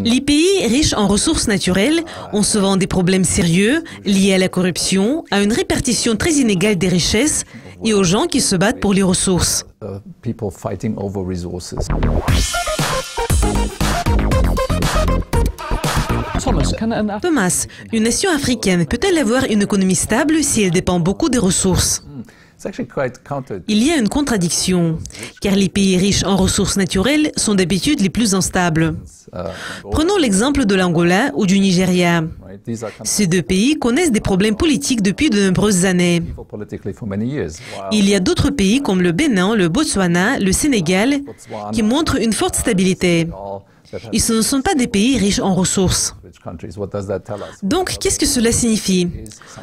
Les pays riches en ressources naturelles ont souvent des problèmes sérieux liés à la corruption, à une répartition très inégale des richesses et aux gens qui se battent pour les ressources. Thomas, une nation africaine peut-elle avoir une économie stable si elle dépend beaucoup des ressources? Il y a une contradiction, car les pays riches en ressources naturelles sont d'habitude les plus instables. Prenons l'exemple de l'Angola ou du Nigeria. Ces deux pays connaissent des problèmes politiques depuis de nombreuses années. Il y a d'autres pays comme le Bénin, le Botswana, le Sénégal, qui montrent une forte stabilité. Et ce ne sont pas des pays riches en ressources. Donc, qu'est-ce que cela signifie?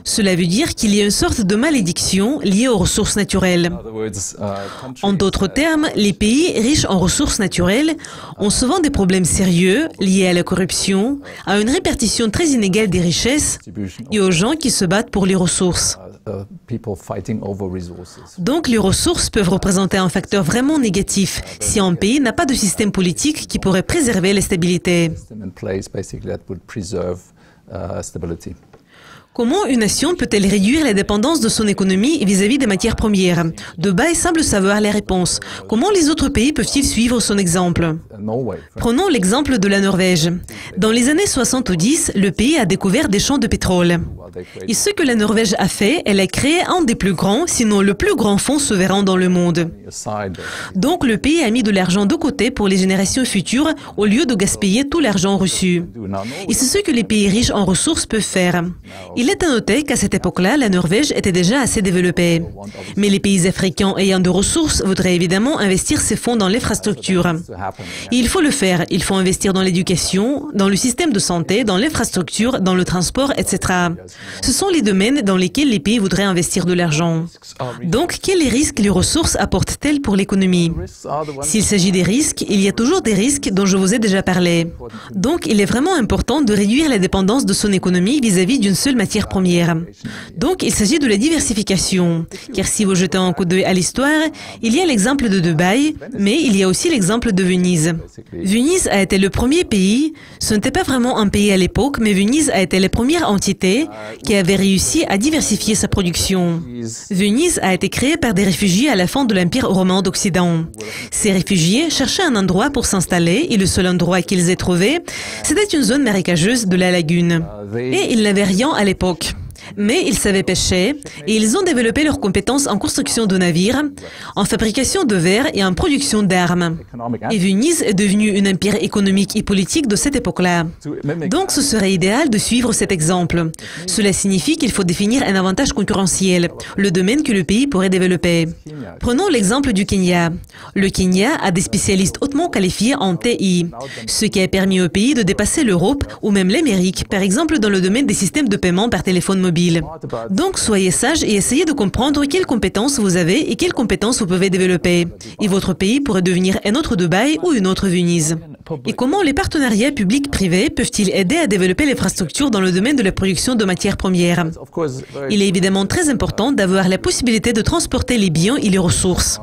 Cela veut dire qu'il y a une sorte de malédiction liée aux ressources naturelles. En d'autres termes, les pays riches en ressources naturelles ont souvent des problèmes sérieux liés à la corruption, à une répartition très inégale des richesses et aux gens qui se battent pour les ressources. Donc, les ressources peuvent représenter un facteur vraiment négatif si un pays n'a pas de système politique qui pourrait préserver la stabilité. Comment une nation peut-elle réduire la dépendance de son économie vis-à-vis des matières premières? Dubaï semble savoir les réponses. Comment les autres pays peuvent-ils suivre son exemple? Prenons l'exemple de la Norvège. Dans les années 70, le pays a découvert des champs de pétrole. Et ce que la Norvège a fait, elle a créé un des plus grands, sinon le plus grand fonds souverain dans le monde. Donc le pays a mis de l'argent de côté pour les générations futures au lieu de gaspiller tout l'argent reçu. Et c'est ce que les pays riches en ressources peuvent faire. Il est à noter qu'à cette époque-là, la Norvège était déjà assez développée. Mais les pays africains ayant de ressources voudraient évidemment investir ces fonds dans l'infrastructure. Et il faut le faire. Il faut investir dans l'éducation, dans le système de santé, dans l'infrastructure, dans le transport, etc. Ce sont les domaines dans lesquels les pays voudraient investir de l'argent. Donc, quels risques les ressources apportent-elles pour l'économie? S'il s'agit des risques, il y a toujours des risques dont je vous ai déjà parlé. Donc, il est vraiment important de réduire la dépendance de son économie vis-à-vis d'une seule matière première. Donc, il s'agit de la diversification. Car si vous jetez un coup d'œil à l'histoire, il y a l'exemple de Dubaï, mais il y a aussi l'exemple de Venise. Venise a été le premier pays, ce n'était pas vraiment un pays à l'époque, mais Venise a été la première entité qui avait réussi à diversifier sa production. Venise a été créée par des réfugiés à la fin de l'Empire romain d'Occident. Ces réfugiés cherchaient un endroit pour s'installer et le seul endroit qu'ils aient trouvé, c'était une zone marécageuse de la lagune. Et ils n'avaient rien à l'époque. Mais ils savaient pêcher et ils ont développé leurs compétences en construction de navires, en fabrication de verre et en production d'armes. Et Venise est devenue un empire économique et politique de cette époque-là. Donc ce serait idéal de suivre cet exemple. Cela signifie qu'il faut définir un avantage concurrentiel, le domaine que le pays pourrait développer. Prenons l'exemple du Kenya. Le Kenya a des spécialistes hautement qualifiés en TI, ce qui a permis au pays de dépasser l'Europe ou même l'Amérique, par exemple dans le domaine des systèmes de paiement par téléphone mobile. Donc, soyez sages et essayez de comprendre quelles compétences vous avez et quelles compétences vous pouvez développer. Et votre pays pourrait devenir un autre Dubaï ou une autre Venise. Et comment les partenariats publics-privés peuvent-ils aider à développer l'infrastructure dans le domaine de la production de matières premières? Il est évidemment très important d'avoir la possibilité de transporter les biens et les ressources.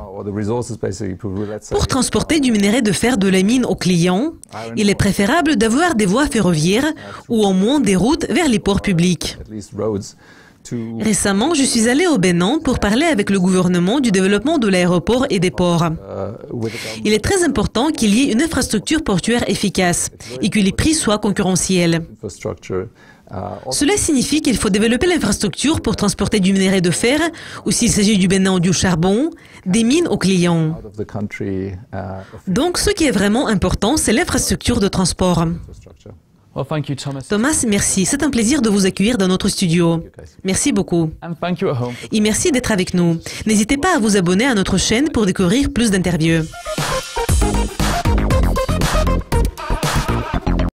Pour transporter du minerai de fer de la mine aux clients, il est préférable d'avoir des voies ferroviaires ou au moins des routes vers les ports publics. Récemment, je suis allé au Bénin pour parler avec le gouvernement du développement de l'aéroport et des ports. Il est très important qu'il y ait une infrastructure portuaire efficace et que les prix soient concurrentiels. Cela signifie qu'il faut développer l'infrastructure pour transporter du minerai de fer, ou s'il s'agit du Bénin ou du charbon, des mines aux clients. Donc, ce qui est vraiment important, c'est l'infrastructure de transport. Thomas, merci. C'est un plaisir de vous accueillir dans notre studio. Merci beaucoup. Et merci d'être avec nous. N'hésitez pas à vous abonner à notre chaîne pour découvrir plus d'interviews.